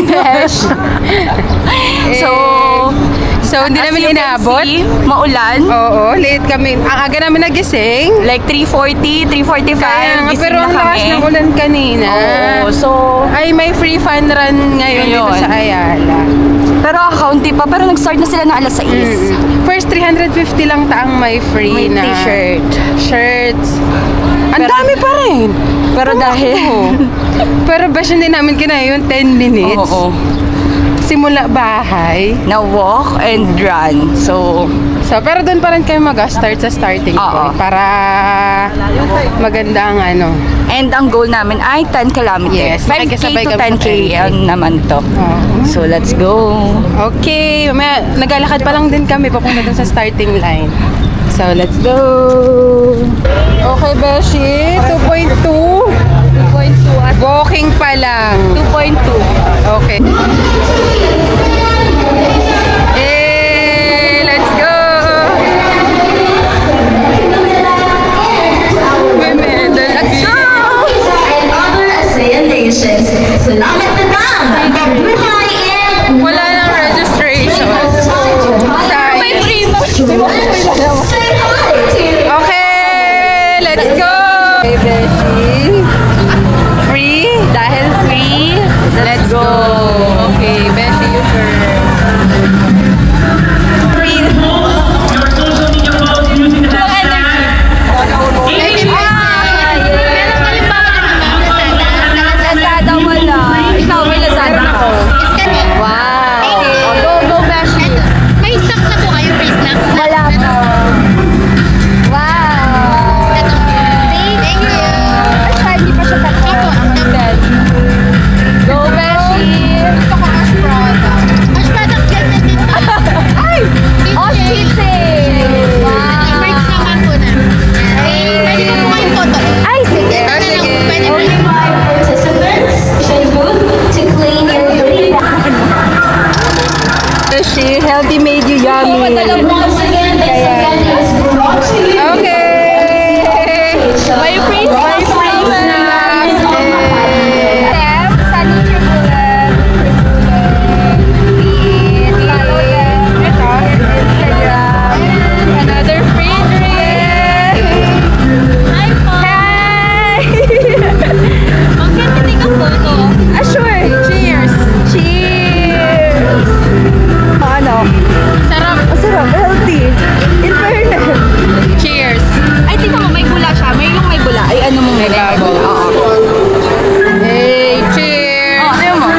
Besh. So, hindi as namin you can inabot. see, maulan. Oo, late kami. Ang aga namin nagising. Like 3:40, 3:45. Kaya nga, gising pero na ang lakas kami. ng ulan kanina. Oo, so, Ay, may free fun run ngayon dito Ngayon. sa Ayala. pero kaunti pa. Pero nag-start na sila ng alas 6. First, 350 lang taang may free May na t-shirt. shirts. Ang Pero- dami pa rin. Pero dahil... Pero ba hindi namin kinaya yung 10 minutes? Oo. Simula bahay. Na walk and run. So, Pero doon pa rin kayo mag-start sa starting Oo. point para maganda ang ano. and ang goal namin ay 10 kilometers. Yes, 5K makikisabay to kami 10K. sa 10K. Yan naman to. Oo. So, let's go. Okay, mamaya naglalakad pa lang din kami papunta dun sa starting line. So, let's go! Okay, Beshi, 2.2. 2.2 at Walking pa lang. 2.2. Okay. Let's go! May medal. Let's go! and other ASEAN nations. Selamat datang, mabuhay and Wala nang registration. Sayang. May free mo. say hi to Okay, let's go! Okay, Beshi. Free? Dahil free, Let's go! Okay, Beshi, you first. free. Lazada wala. Ikaw may Lazada ko. Wow. Go, go, Beshi. May snacks na po kayo, free snacks. Wala pa. Wow. Thank you. Ay, hindi pa siya tatlo. Go, Beshi. Gusto ko Ash product. Ash product ganyan din po. Ay! Oh, kitchen! Merch Wow! naman po na. Pwede po po kayong photo. Ay, sige. Ito na lang po, pwede po. participants. Booth to clean your booty bag. Beshi, healthy made you yummy. Once again, this event is brought to you. Okay! May free snacks. Them, sa Nature Bullet. Follow them. Ito, Instagram. Another free drink! Hi po! Hi! Magkita din ang photo. Ah, sure. Cheers! Cheers! Ano? Sarap! Ang sarap, healthy. In fairness. Cheers! Ay, tingnan mo, may bula siya. Yung may bula. Ay, ano mo may gago. Oo. Hey, cheers! Oh, ayaw mo.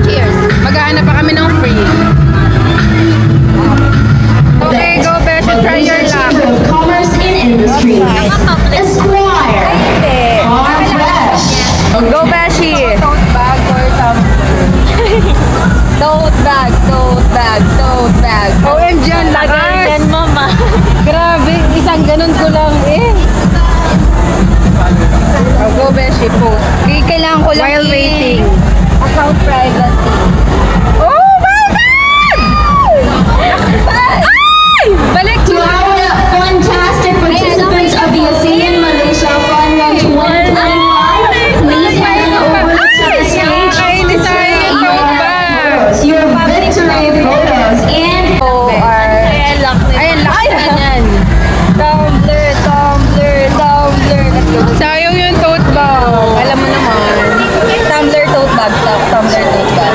Cheers! Maghahanap pa kami ng free. Okay, go Besh and try your luck. Chamber of Commerce and Industry. Esquire. Farm Fresh. Go, Beshi! Tote bag or something. Tote bag, tote bag, tote bag. OMG, ang lakas! mama. Grabe, isang ganun ko lang eh. Oh, go Beshi, post. Kailangan ko lang While waiting. account privacy. Oh my God! Ay! Balik To our fantastic participants of the ASEAN Malaysia Fun Run 2025, please head over to the stage Ay, to design take yung tote bag. your victory photos and Ayan, lakas na yan. Tumbler, tumbler, tumbler. Let's go. Sayang yung tote bag. Alam mo naman. Tumbler, tote bag, tumbler, tote bag.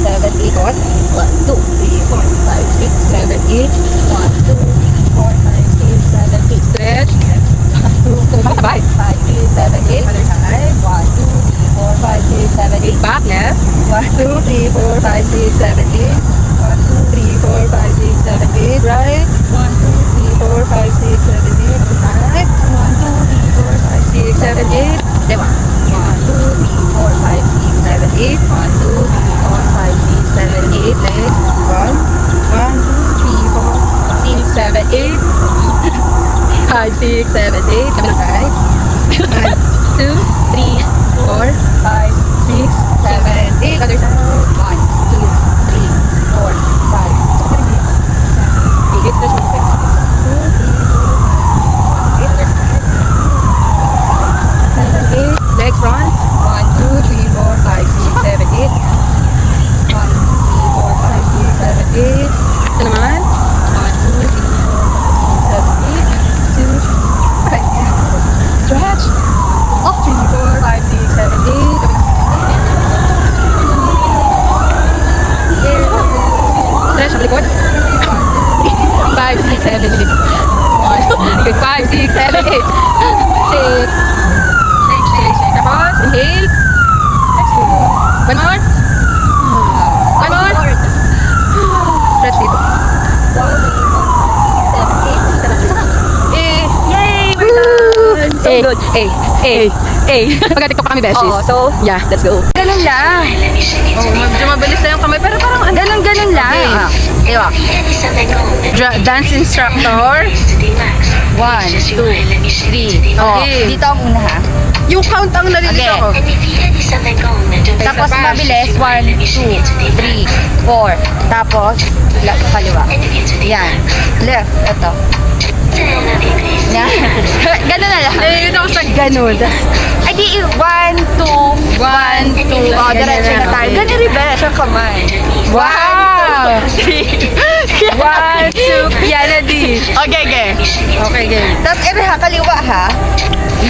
7, 8. 1, 2, 3, 4, 5, 6, 7, 8. 1, 2, 3, 4, 5, 6, 7, 8. Stretch. 2, 3, 4, 5, 6, 7, 8. Other side. 1, 2, 3, 4, 5, 6, 7, 8. Back left. 1, 2, 3, 4, 5, 6, 7, 8. 1, 2, 3, 4, 5, 6, 7, 8. Right. 1, 2, 3, 4, 5, 6, 7, 8. Right. 1, 2, 3, 4, 5, 6, 7, 8. Diba? 1, 2, 3, 4, 5, 6, 7, 8. 1, 2, 3, 4, 5, 6, 7, 8. Legs. 1, 2, 3, 4, 6, 7, 8. 5, 6, 7, 8. Kabilang side. 1, 2, 3, 4, 5, 6, 7, 8. Other side. 1, 2, 3, 4, 5, 6, 7, 8. It's just 2, 3, 4, 5, 6, 7, 8. Other side. 7, 8. Legs front. 1, 2, 3, 4, 5, 6, 7, 8. 1, 2, 3, 4, 5, 6, 7, 8. Ito naman. 1, 2, 3, 4, 5, 6, 7, 8. 2, 5, 6, stretch. Oh, 3, 4, 5, 6, 7, 8. Stretch ang likod. 5, 6, 7, 8. 1, 5, 6, 7, 8. Shake. Shake, shake, shake. Tapos, inhale. Exhale. One more. One more. Stretch dito. 1, 2, 3, 4, 5, 6, 7, 8. Yay! We're done! So good. Pagka-tiktok pa kami, besties. Oo, so, Yeah. let's go. Ganun lang. Oh, medyo mabilis na yung kamay, pero parang ganun lang. Okay. Diba? Dance instructor. 1, 2, 3. Oh, Okay. dito ang una ha. Yung count ang nalilito Okay. ko. Tapos Isa pa. mabilis. 1, 2, 3, 4. Tapos, kaliwa. Yan. Left. Ito. Yan. Ganun na lang. Nalilito ko sa ganun. Ay di, 1, 2, 1, 2. Oh, diretso na tayo. Ganun reverse ang kamay. Wow! 3. 1, 2, piano D. Okay, okay. Okay, game. Tapos, ha, kaliwa ha.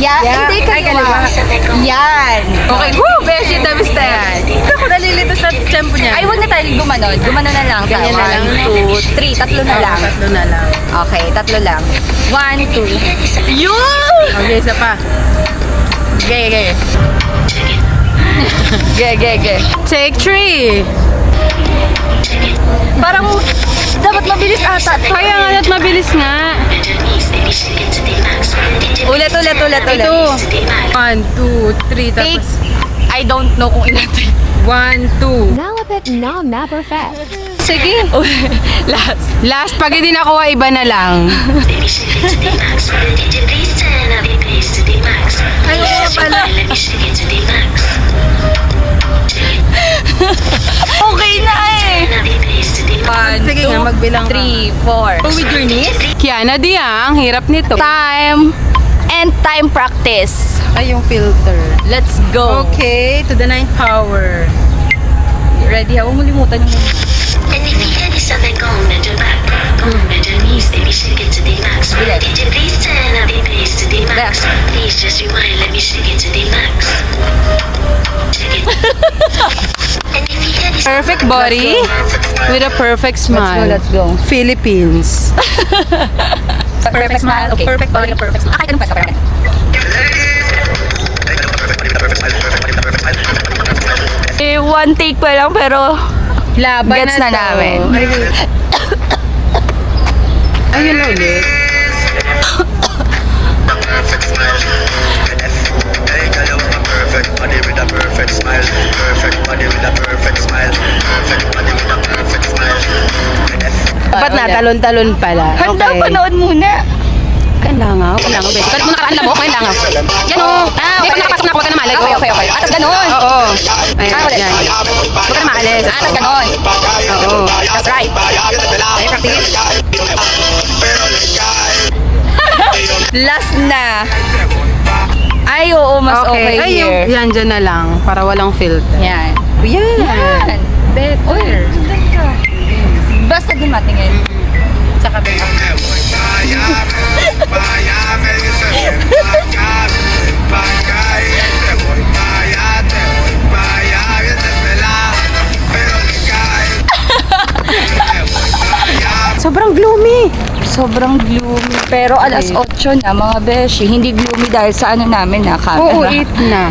Yan. Yeah. Hindi, Ay, kaliwa. Yan. Okay, woo! Beshi, tamis na yan. Ito ko nalilito sa tempo niya. Ay, huwag na tayo gumanon. Gumanon na lang. Ganyan na lang. 1, 2, 3. Tatlo na lang. Tatlo na lang. Okay, tatlo lang. 1, 2. Yun! Okay, isa pa. Okay, okay. Okay, okay, okay. Take 3. Parang dapat mabilis ata. Kaya nga na't mabilis nga. Ulit. Ito. 1, 2, 3. Take. Tapos I don't know kung ilan. 1, 2. Now a bit non-perfect. Sige. Last. Last, pag hindi nakuha, iba na lang. Ano nga pala? Okay na eh. 1, Sige nga, magbilang ka. 3, 4. With your knees? Kiana di ang hirap nito. Time. And time practice. Ay, yung filter. Let's go. Okay, to the 9th power. Ready ha? Huwag mo limutan yung And if you hear something go on your back, go on your knees, baby, shake it to the max. Relax. DJ, please turn up your bass to the max. Please just rewind, let me shake it to the max. Shake it. And if you hear this Perfect body with a perfect smile. Let's go. Philippines. Perfect smile. Okay. Perfect body, perfect smile. Kahit anong pwesto, perfect. one take pa lang pero Laban gets na to. namin. Ayun na ulit. Perfect smile. Hey, girl, you want a perfect body with a perfect smile. Perfect body with a perfect smile. Perfect body with a perfect smile. Dapat na, talon-talon pala. Handa, Okay. panood muna. Kailangan, beshi. Pero kung nakaraan labok, kailangan. Yan o. Pag nakapasok na, huwag ka na malay. Okay. Atas ganun. Oo. Ayan, yan. Huwag ka na maalis. Atas ganun. Oo. That's right. Okay, practice. Last na. Ay, oo, mas okay, Ay, here. yan, dyan na lang. Para walang filter. Yan. Yan. Better. Basta din matingin. Tsaka better. Sobrang gloomy. Sobrang gloomy. Pero alas 8 na, mga beshi. Hindi gloomy dahil sa ano namin na camera. Oo, 8 na.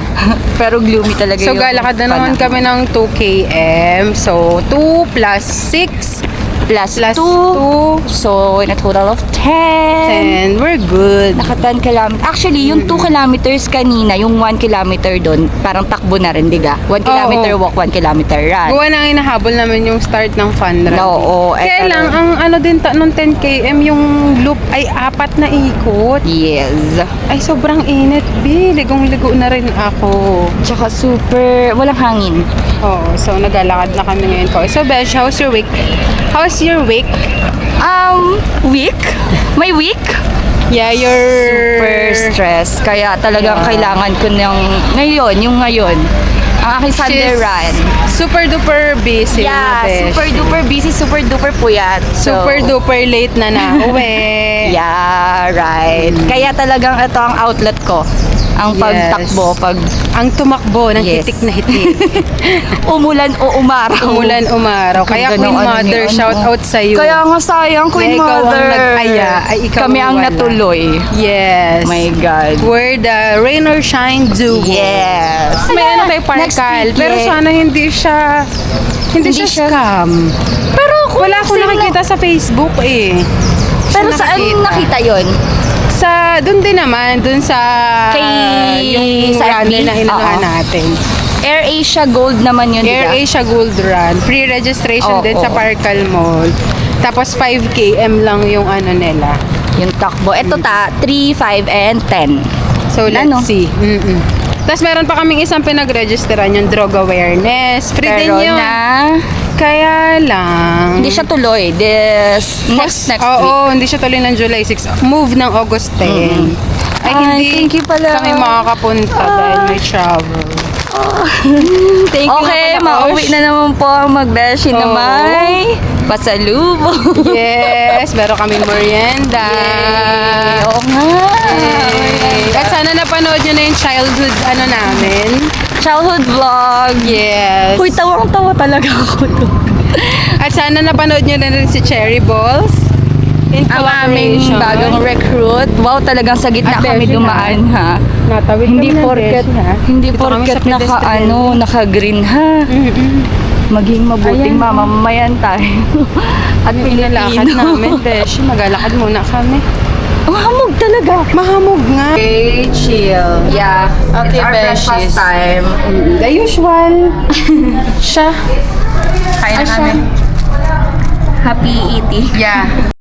Pero gloomy talaga So, yung galakad na naman panahon. kami ng 2 km. So, 2 plus 6 Plus plus 2. So, in a total of 10. 10. We're good. Naka 10 kilometers. Actually, yung 2 kilometers kanina, yung 1 kilometer doon, parang takbo na rin, diga? 1 kilometer walk, 1 kilometer run. Gawa na inahabol namin yung start ng fun run. Oo, Kaya lang, ang ano din nung 10 km, yung loop ay 4 na ikot. Yes. Ay, sobrang init. Ligong-ligo na rin ako. Tsaka super, walang hangin. Oo, so naglalakad na kami ngayon po. So, Besh, how's your week? How's your week? Week? May week? Yeah, your... Super stress. Kaya talagang Yeah. kailangan ko yung ngayon. Ang aking Sunday She's run. super duper busy. Yeah, na, Besh. super duper busy, super duper puyat. So, Super duper late na nauwi. Yeah, right. Kaya talagang ito ang outlet ko. Ang Yes. pagtakbo, Ang tumakbo ng Yes. hitik na hitik. umulan o umaraw. Umulan umaraw. Kaya Ganda Queen ng ano Mother, ni ano. shout out sa iyo. Kaya nga sayang, Queen Na ikaw ang Mother. nag-aya, ay ikaw Kami ang ang wala. natuloy. Yes. My God. We're the rain or shine duo. Yes. May ano kay Next Parkal. week, Pero eh. sana hindi siya scam. Pero kung Wala akong nakikita sa Facebook eh. Pero Siya saan nakita yon? Doon din naman, doon sa yung sa runner FB? na inunahan Oo. natin. Air Asia Gold naman yun, Air diba? Asia Gold Run. Free registration Oo, din sa oo. Parkal Mall. Tapos 5 km lang yung ano nila. Yung takbo. Ito 3, 5, and 10. So let's Ano? see. Tapos meron pa kaming isang pinag-registeran yung drug awareness. Free Pero din yun. Kaya lang. Hindi siya tuloy. Next week. Oo, hindi siya tuloy ng July 6. Move ng August 10. Ay, Ay, hindi thank you pala. kami makakapunta dahil may travel. Thank you. Okay, mauwi na naman po ang magbeshi na Oo. may pasalubong. Yes, meron kami merienda. Yay! Oo nga. At sana napanood nyo na yung childhood namin. Childhood vlog. Yes. Uy, tawang-tawa talaga ako doon. At sana napanood nyo na rin si Cherry Balls. In Ang aming collaboration. bagong recruit. Wow, talagang sa gitna At kami Beshi, dumaan, ha? Natawid Hindi kami ng porket, Beshi, ha? hindi Dito kami porket sa pedestrian. naka-green, ha? Maging mabuting Ayan. mamamayan tayo. At Pinalakad Pilipino. namin, Beshi. Maglalakad muna kami. Ang hamog talaga. Mahamog nga. Okay, chill. Yeah. Okay, it's our breakfast beshies. time. The usual. Siya. Kain na kami. Happy eating. Yeah.